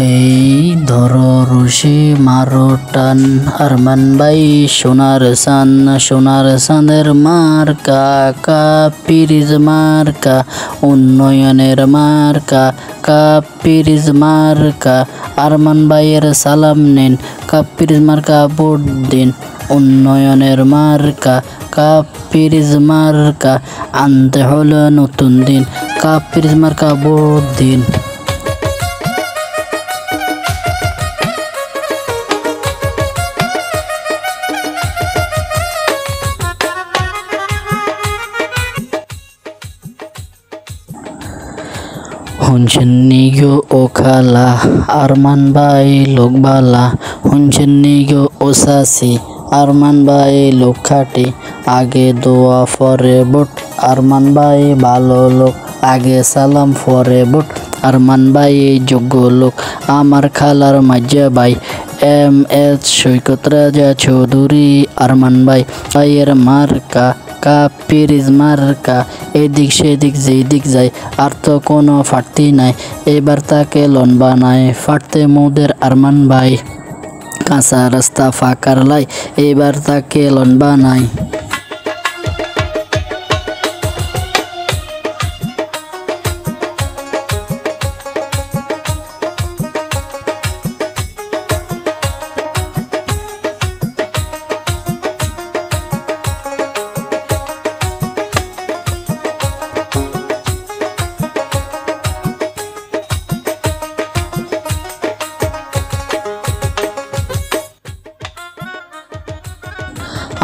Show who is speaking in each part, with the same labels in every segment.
Speaker 1: এই ধরো রশি মারো টান, আরমান ভাই সোনার চাঁদের মার্কা, কাপিরিজ মার্কা, উন্নয়নের মার্কা, কাপিরিজ মার্কা। আরমান ভাইয়ের সালাম নিন, কাপিরিজ মার্কা ভোট দিন। উন্নয়নের মার্কা, কাপিরিজ মার্কা, আনতে হলো নতুন দিন, কাপিরিজ মার্কা ভোট দিন। শুনছেন নি গো ও খালা, আরমান ভাই লোকবালা। শুনছেন নি গো ও চাচি, আরমান ভাই লোক খাটি। আগে দোয়া পরে ভোট, আরমান ভাই ভালো লোক। আগে সালাম পরে ভোট, আরমান ভাই যোগ্য লোক। আমার খালার মাঝে ভাই MS সৈকত রাজা চৌধুরী। আরমান ভাইয়ের মার্কা, কাপিরিজ মার্কা। এদিক সেদিক যেদিক যায়, আর তো কোনো ফাটতি নাই। এবার তাকে লন বানায় ফাটতে মোদের আরমান ভাই। কাঁচা রাস্তা ফাঁকার লাই, এবার তাকে লন বানায়।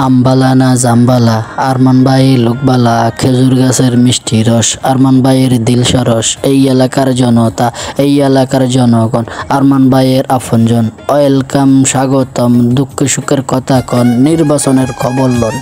Speaker 1: আমবালা না জামবালা, আরমান ভাই লোকবালা। খেজুর গাছের মিষ্টি রস, আরমান ভাইয়ের দিল সরস। এই এলাকার জনতা, এই এলাকার জনগণ, আরমান ভাইয়ের আপনজন। ওয়েলকাম, স্বাগতম, দুঃখ সুখের কথা কন, নির্বাচনের খবর লন।